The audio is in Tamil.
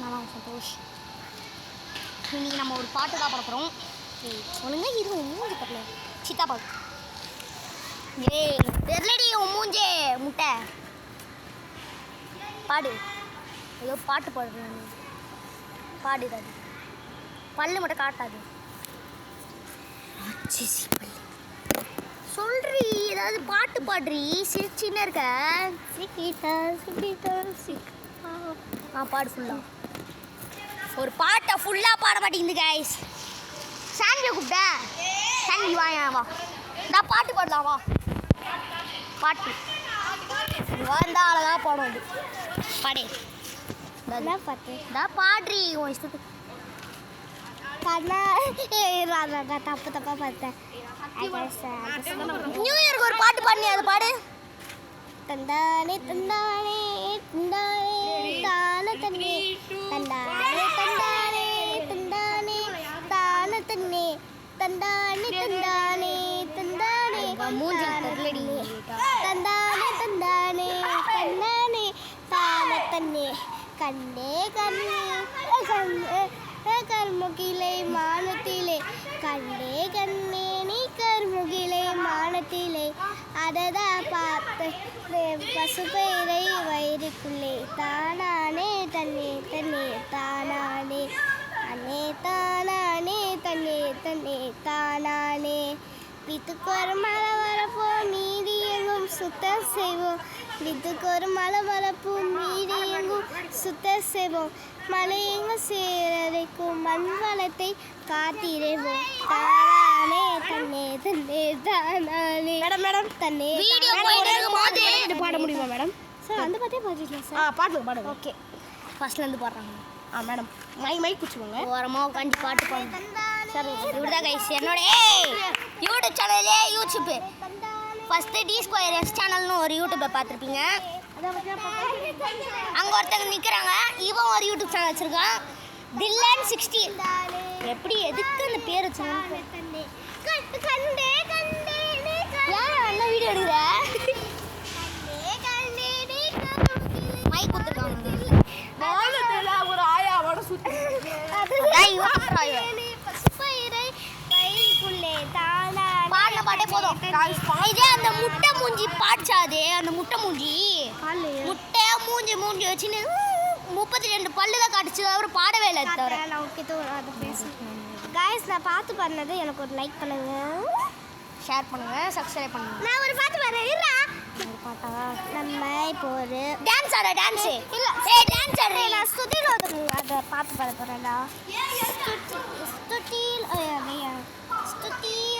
நான் சந்தோஷ். இன்னைக்கு நம்ம ஒரு பாட்டு தான் பார்க்குறோம். ஒழுங்கா இது மூஞ்சி பக்கல சித்தா பாட்டு. தெரியலடி உன் மூஞ்சே முட்டை பாடு. ஏதோ பாட்டு பாடுறேன் பாடுதாது. பல்லு மட்டும் காட்டாது. சொல்றி ஏதாவது பாட்டு பாடுறி. சிரிச்சின்னு இருக்க. பாடு ஃபுல்லா. ஒரு பாட்டை ஃபுல்லா பாட மாட்டேங்குது கைஸ். சாண்டியை கூப்பிட்ட. சாண்டி வா நான் பாட்டு பாடலாம் வா. பாட்டு வந்தா அழகா பாடும். பாடு பாட்டு நான் பாடுறி உன் இஷ்டத்துக்கு. தப்பா பார்த்தேன். நியூ இயருக்கு ஒரு பாட்டு பாடுனே அதை பாடு. தந்தானே தந்தானே தந்தானே தான தண்ணே தந்தானே தந்தானே தந்தானே தான தண்ணே தந்தானே தந்தானே தந்தானே மூஞ்சி தெரியலடி. தந்தானே தந்தானே தந்தானே தான தண்ணே கண்ணே கண்ணே கண்ணே கர்முகிலை மானத்திலே கண்ணே கண்ணே நீ கர்முகிலை மானத்திலே அததா பார்த்து பசுபயிரை வயிறுக்குள்ளே தானானே தண்ணே தண்ணே தானானே அண்ணே தானானே தண்ணே தண்ணே தானானே. வீட்டுக்கு ஒரு மழை வரப்போம் மீதி எங்கும் சுத்தம் செய்வோம். வீட்டுக்கு ஒரு மழை வரப்போம் மீதி எங்கும் சுத்தம் செய்வோம். மழை எங்கும் சேரரைக்கும் மண் வளத்தை காத்திரைவோம். தானானே தண்ணே தண்ணே தானானே. மேடம் மேடம் தண்ணே பாட முடியுமா மேடம்? சார் அந்த பாட்டே பாடிக்கலாம் சார். பாடுங்க ஓகே. ஃபர்ஸ்ட்லேருந்து பாடுறாங்க. மேடம் மைக் பிடிச்சிக்கோங்க. ஓரமாக உட்காந்து பாட்டு பாடுங்க சார். இப்படிதான் கைஸ் என்னோட யூடியூப் சேனல்லே யூடியூப்பு ஃபஸ்ட்டு D2S சேனல்னு ஒரு யூடியூப்பை பார்த்துருப்பீங்க. அங்கே ஒருத்தங்க நிற்கிறாங்க. இவன் ஒரு யூடியூப் சேனல் வச்சுருக்கான் டில்லன் 16. எப்படி எதுக்கு அந்த பேர் வச்சுருக்காங்க? என்ன வீடியோ எடுக்கிற மைக் கொடுத்துருக்காங்க. ஒரு ஆயாவோட பாட்டே போதும். இதே அந்த முட்டை மூஞ்சி பாடிச்சாது. அந்த முட்டை மூஞ்சி வச்சுன்னு 32 பல்லு தான் காட்டுச்சு. அப்புறம் பாடவே இல்லை. தவிர காய்ஸ் நான் பார்த்து பண்ணது எனக்கு ஒரு லைக் பண்ணுங்க, ஷேர் பண்ணுங்க, சப்ஸ்கிரைப் பண்ணுங்க. நான் ஒரு பாட்டு பாடுறேன். பாட்டா நம்ம இப்போ ஒரு டான்ஸ் ஆட டான்ஸ் இல்லை டான்ஸ் ஆடுறேன். நான் சுதிரோதம் அதை பாட்டு பாட போகிறேன்டா.